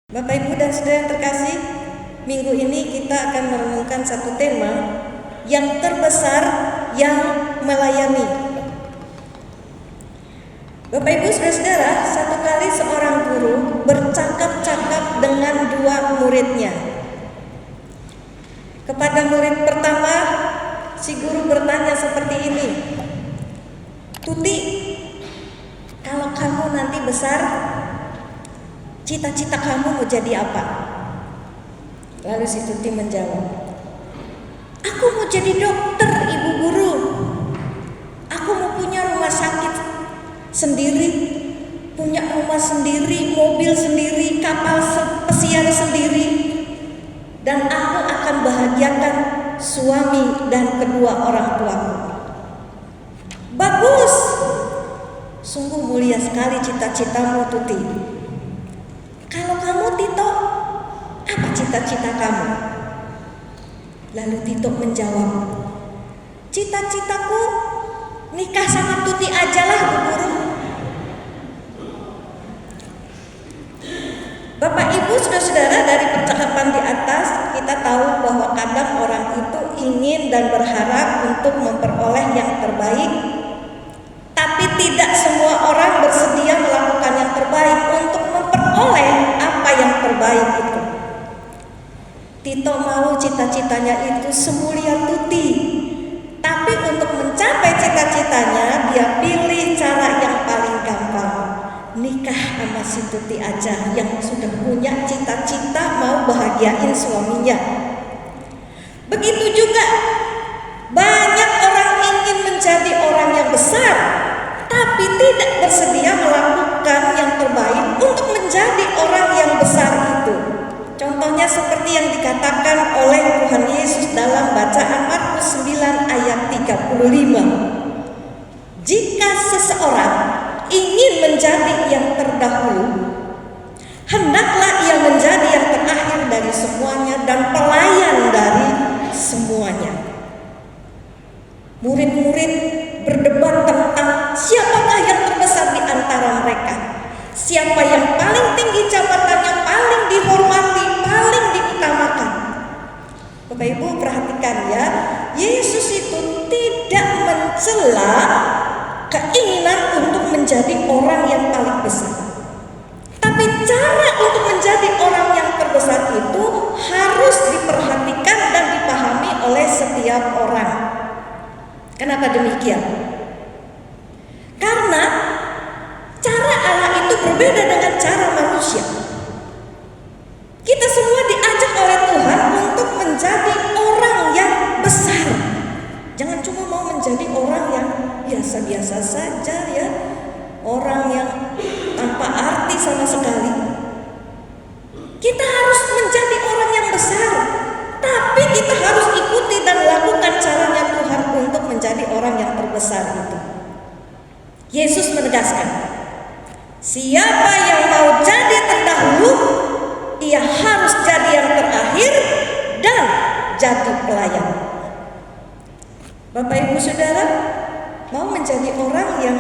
Bapak, Ibu, dan saudara yang terkasih, minggu ini kita akan merenungkan satu tema yang terbesar yang melayani. Bapak, Ibu, saudara-saudara, satu kali seorang guru bercakap-cakap dengan dua muridnya. Kepada murid pertama, si guru bertanya seperti ini, "Tuti, kalau kamu nanti besar, cita-cita kamu mau jadi apa?" Lalu si Tuti menjawab, "Aku mau jadi dokter, Ibu Guru. Aku mau punya rumah sakit sendiri, punya rumah sendiri, mobil sendiri, kapal pesiar sendiri, dan aku akan bahagiakan suami dan kedua orang tuaku." "Bagus, sungguh mulia sekali cita-citamu, Tuti. Kalau kamu, Tito, apa cita-cita kamu?" Lalu Tito menjawab, "Cita-citaku nikah sama Tuti ajalah, Bu Guru." Bapak, Ibu, saudara-saudara, dari percakapan di atas kita tahu bahwa kadang orang itu ingin dan berharap untuk memperoleh yang terbaik, tapi tidak semua orang bersedia melakukan yang terbaik untuk memperoleh apa yang terbaik itu. Tito mau cita-citanya itu semulia Tuti, tapi untuk mencapai cita-citanya dia pilih cara yang paling gampang, nikah sama si Tuti aja yang sudah punya cita-cita mau bahagiain suaminya. Begitu juga banyak orang ingin menjadi orang yang besar, tapi tidak bersedia melakukan yang terbaik untuk menjadi orang yang besar itu. Contohnya seperti yang dikatakan oleh Tuhan Yesus dalam bacaan Markus 9 ayat 35. "Jika seseorang ingin menjadi yang terdahulu, hendaklah ia menjadi yang terakhir dari semuanya dan pelayan dari semuanya." Murid-murid berdebat tentang siapakah yang terbesar di antara mereka, siapa yang paling tinggi jabatannya, paling dihormati, paling diutamakan. Bapak, Ibu, perhatikan ya, Yesus itu tidak mencela keinginan untuk menjadi orang yang paling besar. Tapi cara untuk menjadi orang yang terbesar itu harus diperhatikan dan dipahami oleh setiap orang. Kenapa demikian? Karena cara Allah itu berbeda dengan cara manusia. Kita semua diajak oleh Tuhan untuk menjadi orang yang besar. Jangan cuma mau menjadi orang yang biasa-biasa saja ya, orang yang tanpa arti sama sekali. Kita harus menjadi orang yang besar, tapi kita harus ikuti dan lakukan caranya Tuhan untuk menjadi orang yang terbesar itu. Yesus menegaskan, siapa yang mau jadi terdahulu, ia harus jadi yang terakhir dan jadi pelayan. Bapak, Ibu, saudara, mau menjadi orang yang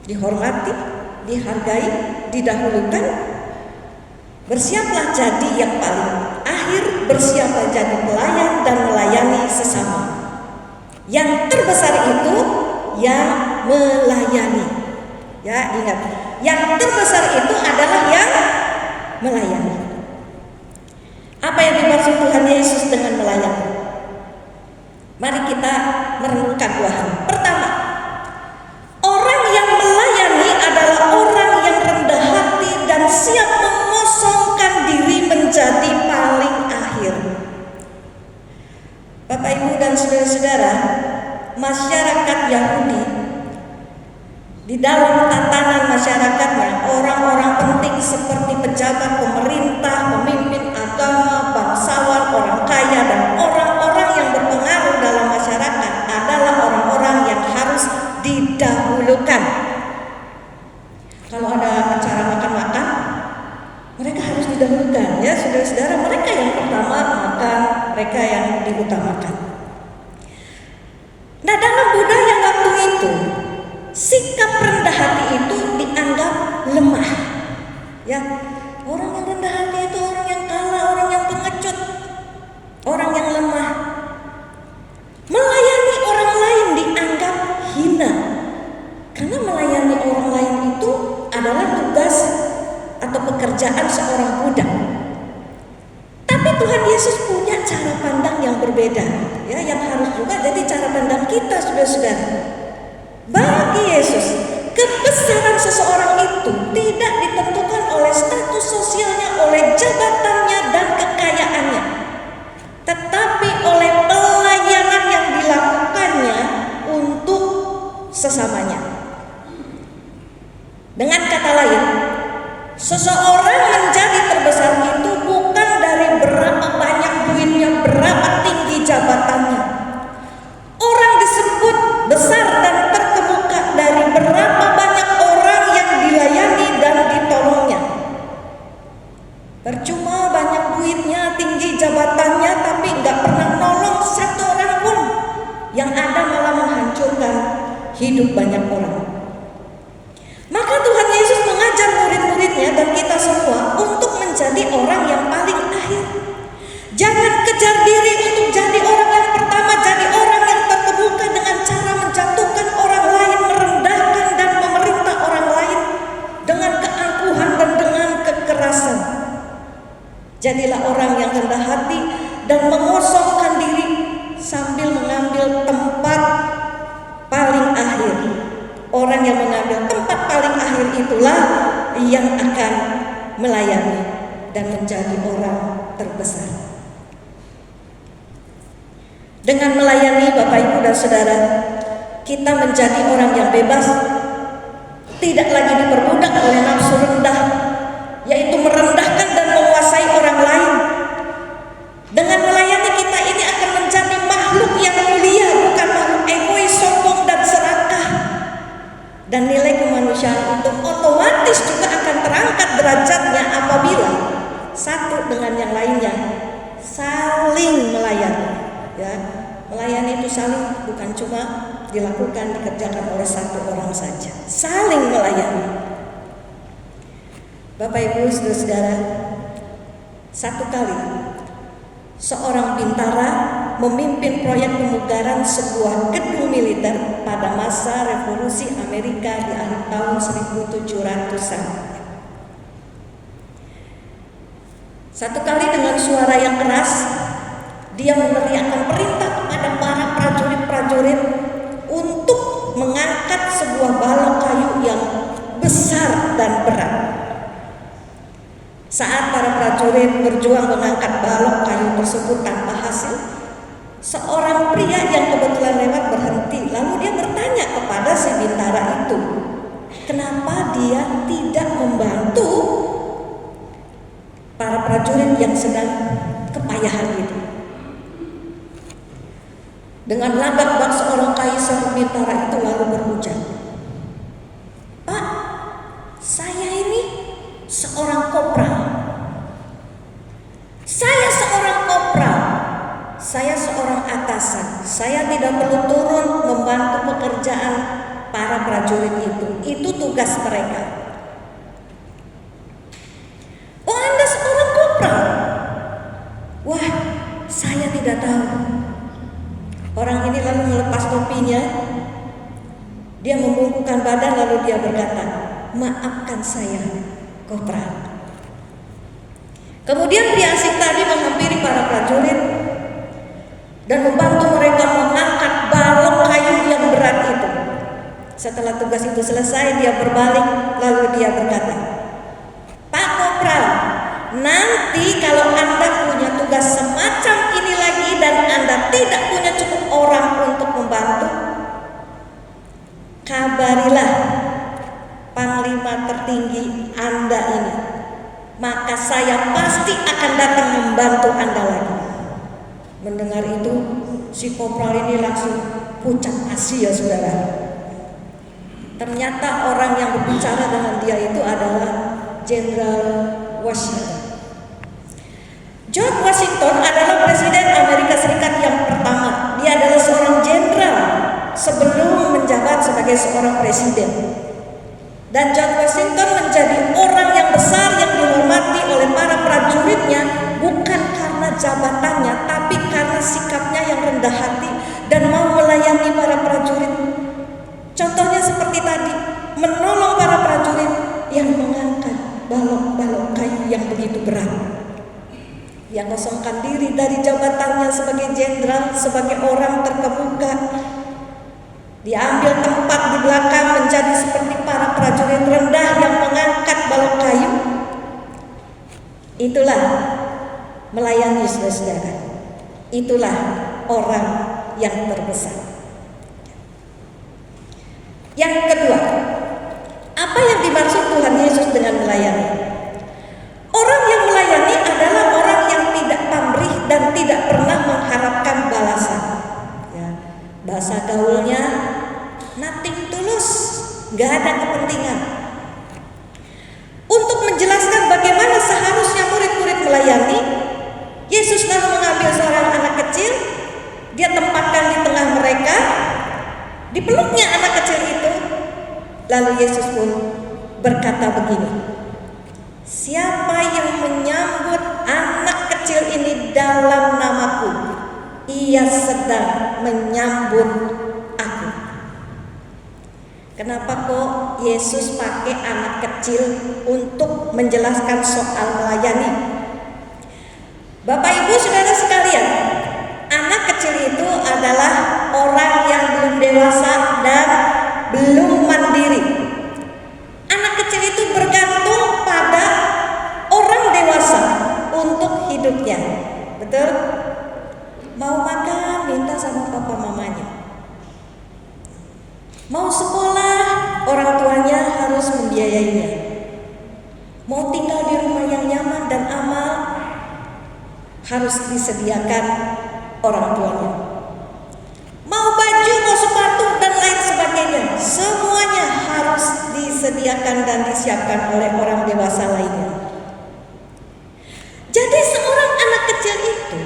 dihormati, dihargai, didahulukan, bersiaplah jadi yang paling akhir, bersiaplah jadi pelayan dan melayani sesama. Yang terbesar itu yang melayani. Ya, ingat, yang terbesar itu adalah yang melayani. Apa yang dimaksud Tuhan Yesus dengan melayani? Mari kita merenungkan dua hal. Pertama, orang yang melayani adalah orang yang rendah hati dan siap mengosongkan diri menjadi paling akhir. Bapak, Ibu, dan saudara-saudara, masyarakat Yahudi di dalam tatanan masyarakatnya, orang-orang penting seperti pejabat pemerintah, pemimpin agama, bangsawan, orang kaya, dan orang-orang yang berpengaruh dalam masyarakat adalah orang-orang yang harus didahulukan. Kalau ada acara makan-makan, mereka harus didahulukan ya, saudara-saudara. Mereka yang pertama makan, mereka yang diutamakan. Nah, dalam budaya waktu itu, sikap rendah hati itu dianggap lemah. Ya, orang yang rendah orang yang lemah. Melayani orang lain dianggap hina, karena melayani orang lain itu adalah tugas atau pekerjaan seorang budak. Tapi Tuhan Yesus punya cara pandang yang berbeda, ya, yang harus juga jadi cara pandang kita, saudara-saudara. Bagi Yesus, kebesaran seseorang itu tidak ditentukan oleh status sosialnya, oleh jabatannya dan kekayaannya, tetapi oleh pelayanan yang dilakukannya untuk sesamanya. Dengan kata lain, seseorang menjadi terbesar itu bukan dari berapa banyak duitnya, berapa tinggi jabatannya. Orang disebut besar dan terkemuka dari berapa banyak orang yang dilayani dan ditolongnya. Percuma banyak duitnya, tinggi jabatannya, tapi nggak pernah nolong satu orang pun. Yang ada malah menghancurkan hidup banyak orang. Maka Tuhan Yesus mengajar murid-muridnya dan kita semua untuk menjadi orang yang paling akhir. Jangan kejar diri untuk jadi orang yang pertama, jadi orang yang terkemuka dengan cara menjatuhkan orang lain, merendahkan dan memerintah orang lain dengan keangkuhan dan dengan kekerasan. Jadilah orang yang rendah hati dan mengosongkan diri sambil mengambil tempat paling akhir. Orang yang mengambil tempat paling akhir itulah yang akan melayani dan menjadi orang terbesar. Dengan melayani Bapak Ibu dan Saudara, kita menjadi orang yang bebas, tidak lagi diperbudak oleh nafsu rendah, yaitu merendahkan dan menguasai orang lain. Dengan melayani kita ini akan menjadi makhluk yang mulia, bukan makhluk egois, sombong dan serakah. Dan nilai kemanusiaan itu otomatis juga akan terangkat derajatnya apabila satu dengan yang lainnya saling melayani. Ya, melayani itu saling, bukan cuma dilakukan, dikerjakan oleh satu orang saja. Saling melayani. Bapak Ibu saudara-saudara, satu kali seorang bintara memimpin proyek pemugaran sebuah gedung militer pada masa revolusi Amerika di akhir tahun 1700-an. Satu kali dengan suara yang keras, dia meneriakkan perintah kepada para prajurit-prajurit untuk mengangkat sebuah balok kayu yang besar dan berat. Saat para prajurit berjuang mengangkat balok kayu tersebut tanpa hasil, seorang pria yang kebetulan lewat berhenti, lalu dia bertanya kepada si bintara itu, kenapa dia tidak membantu para prajurit yang sedang kepayahan itu. Dengan lagak seorang kaisar bintara itu lalu berujar, Pak, saya ini seorang kopral. Saya seorang atasan. Saya tidak perlu turun membantu pekerjaan para prajurit itu. Itu tugas mereka. Oh, Anda seorang kopral? Wah, saya tidak tahu. Orang ini lalu melepas topinya. Dia membungkukkan badan lalu dia berkata, maafkan saya, kopral. Kemudian pria asing tadi menghampiri para prajurit dan membantu mereka mengangkat balok kayu yang berat itu. Setelah tugas itu selesai, dia berbalik lalu dia berkata, Pak Kopral, nanti kalau Anda punya tugas semacam ini lagi dan Anda tidak punya cukup orang untuk membantu, kabarilah panglima tertinggi Anda ini, maka saya pasti akan datang membantu Anda lagi. Mendengar itu, si kopral ini langsung pucat asi ya saudara. Ternyata orang yang berbicara dengan dia itu adalah Jenderal Washington. George Washington adalah Presiden Amerika Serikat yang pertama. Dia adalah seorang jenderal sebelum menjabat sebagai seorang presiden. Dan George Washington menjadi orang yang besar yang dihormati oleh para prajuritnya bukan karena jabatannya, tapi karena balok-balok kayu yang begitu berat. Dia kosongkan diri dari jabatannya sebagai jenderal, sebagai orang terkemuka. Dia ambil tempat di belakang menjadi seperti para prajurit rendah yang mengangkat balok kayu. Itulah melayani, saudara-saudara. Itulah orang yang terbesar. Yang kedua, apa yang dimaksud Tuhan Yesus dengan melayani? Orang yang melayani adalah orang yang tidak pamrih dan tidak pernah mengharapkan balasan. Ya, bahasa gaulnya nothing tulus, gak ada kepentingan. Untuk menjelaskan bagaimana seharusnya murid-murid melayani, Yesus lalu mengambil seorang anak kecil, dia tempatkan di tengah mereka, dipeluknya anak kecil itu, lalu Yesus pun berkata begini, siapa yang menyambut anak kecil ini dalam namaku, ia sedang menyambut aku. Kenapa kok Yesus pakai anak kecil untuk menjelaskan soal melayani? Bapak Ibu Saudara sekalian, anak kecil itu adalah orang yang belum dewasa dan belum mandiri. Anak kecil itu bergantung pada orang dewasa untuk hidupnya. Betul? Mau makan minta sama papa mamanya. Mau sekolah orang tuanya harus membiayainya. Mau tinggal di rumah yang nyaman dan aman harus disediakan orang tuanya. Mau baju, mau sepatu dan lain sebagainya, semuanya harus disediakan dan disiapkan oleh orang dewasa lainnya. Jadi seorang anak kecil itu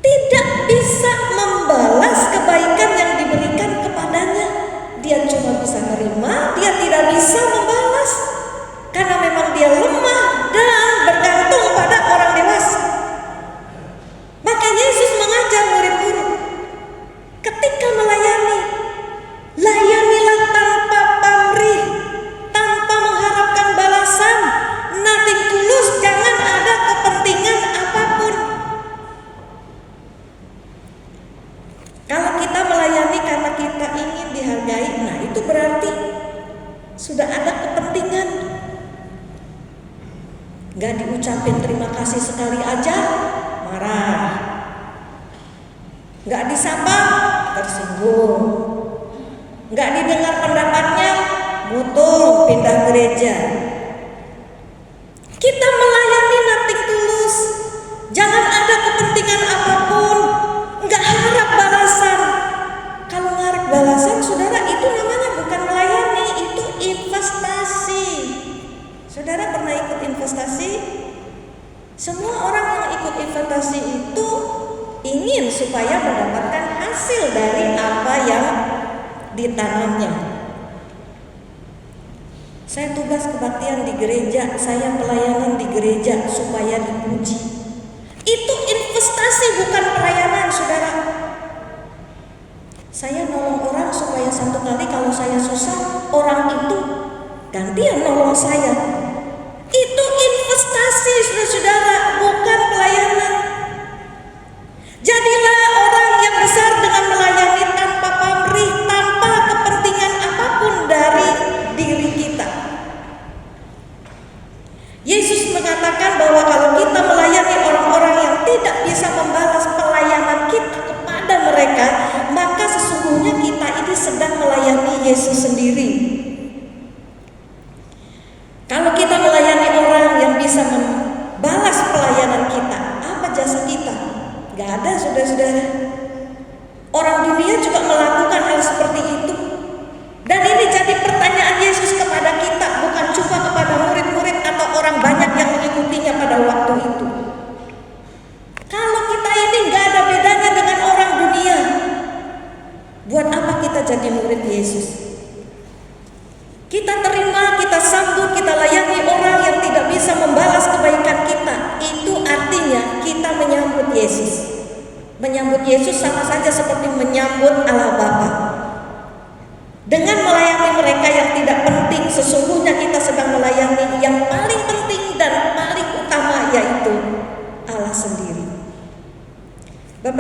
tidak bisa membalas kebaikan yang diberikan kepadanya. Dia cuma bisa menerima, dia tidak bisa membalas karena memang dia lemah dan bergantung pada orang dewasa. Maka Yesus mengajar murid-murid, ketika melayani, layanilah tanpa pamrih, tanpa mengharapkan balasan, nothing tulus, jangan ada kepentingan apapun. Kalau kita melayani karena kita ingin dihargai, nah itu berarti sudah ada kepentingan. Gak diucapin terima kasih sekali aja, marah. Gak disapa, tersinggung. Gak didengar pendapatnya, butuh pindah gereja. Kita melayani nothing tulus, jangan ada kepentingan apapun, gak harap balasan. Kalau ngarep balasan, saudara, itu namanya bukan melayani, itu investasi. Saudara pernah ikut investasi? Semua orang yang ikut investasi itu ingin supaya mendapatkan hasil dari apa yang ditanamnya. Saya tugas kebaktian di gereja, saya pelayanan di gereja supaya dipuji. Itu investasi, bukan pelayanan, saudara. Saya nolong orang supaya satu kali kalau saya susah, orang itu gantian nolong saya. Itu investasi, saudara, bukan pelayanan. Jadilah orang yang besar dengan melayani tanpa pamrih, tanpa kepentingan apapun dari diri kita. Yesus mengatakan bahwa kalau kita melayani orang-orang yang tidak bisa membalas pelayanan kita kepada mereka, maka sesungguhnya kita ini sedang melayani Yesus sendiri. Kalau kita melayani orang yang bisa membalas pelayanan kita, apa jasa kita? Gak ada, saudara-saudara. Orang dunia juga melakukan hal seperti itu. Dan ini jadi pertanyaan Yesus kepada kita, bukan cuma kepada murid-murid atau orang banyak yang mengikutinya pada waktu itu. Kalau kita ini gak ada bedanya dengan orang dunia, buat apa kita jadi murid Yesus?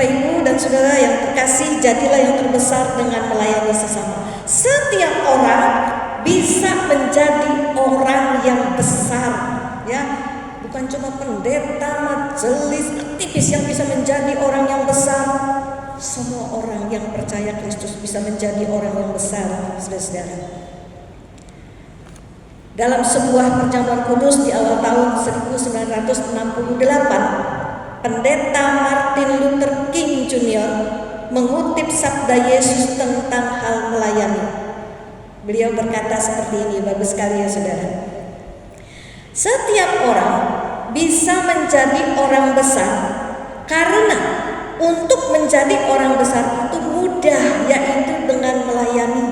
Bapak Ibu dan Saudara yang terkasih, jadilah yang terbesar dengan melayani sesama. Setiap orang bisa menjadi orang yang besar, ya. Bukan cuma pendeta, majelis, aktivis yang bisa menjadi orang yang besar. Semua orang yang percaya Kristus bisa menjadi orang yang besar, saudara-saudara. Dalam sebuah perjamuan kudus di awal tahun 1968, Pendeta Martin Luther King Jr. mengutip sabda Yesus tentang hal melayani. Beliau berkata seperti ini, bagus sekali ya saudara. Setiap orang bisa menjadi orang besar karena untuk menjadi orang besar itu mudah, yaitu dengan melayani.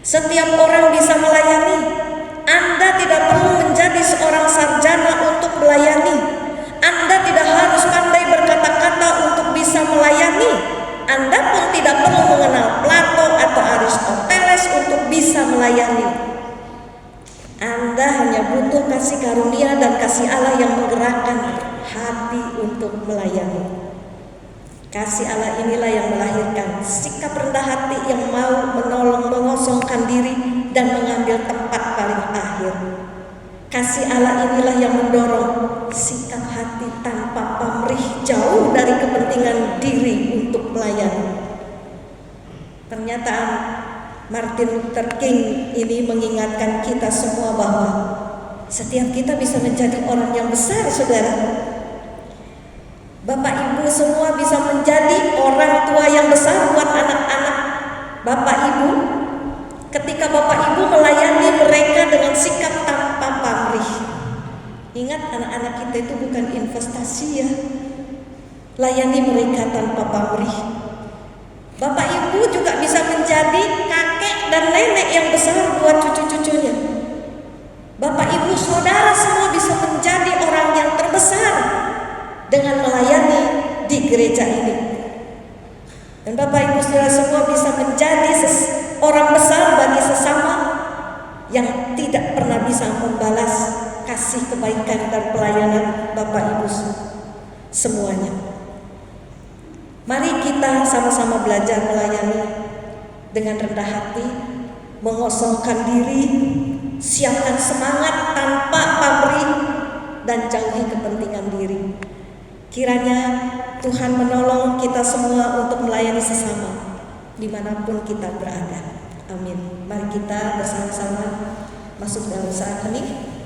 Setiap orang bisa melayani. Anda tidak perlu menjadi seorang sarjana untuk melayani. Anda tidak harus pandai berkata-kata untuk bisa melayani. Anda pun tidak perlu mengenal Plato atau Aristoteles untuk bisa melayani. Anda hanya butuh kasih karunia dan kasih Allah yang menggerakkan hati untuk melayani. Kasih Allah inilah yang melahirkan sikap rendah hati yang mau menolong, mengosongkan diri dan mengambil tempat paling akhir. Kasih Allah inilah yang mendorong sikap hati tanpa pamrih, jauh dari kepentingan diri untuk melayani. Pernyataan Martin Luther King ini mengingatkan kita semua bahwa setiap kita bisa menjadi orang yang besar, saudara. Bapak Ibu semua bisa menjadi orang tua yang besar buat anak-anak Bapak Ibu. Ketika Bapak Ibu melayani mereka dengan sikap tanpa pamrih. Ingat, anak-anak kita itu bukan investasi ya. Layani mereka tanpa pamrih. Bapak Ibu juga bisa menjadi kakek dan nenek yang besar buat cucu-cucunya. Bapak Ibu saudara semua bisa menjadi orang yang terbesar dengan melayani di gereja ini. Dan Bapak Ibu saudara semua bisa menjadi orang besar bagi sesama yang tidak pernah bisa membalas kasih kebaikan dan pelayanan Bapak Ibu semuanya. Mari kita sama-sama belajar melayani dengan rendah hati, mengosongkan diri, siapkan semangat tanpa pamrih, dan jauhi kepentingan diri. Kiranya Tuhan menolong kita semua untuk melayani sesama dimanapun kita berada. Amin. Mari kita bersama-sama masuk dalam saat hening.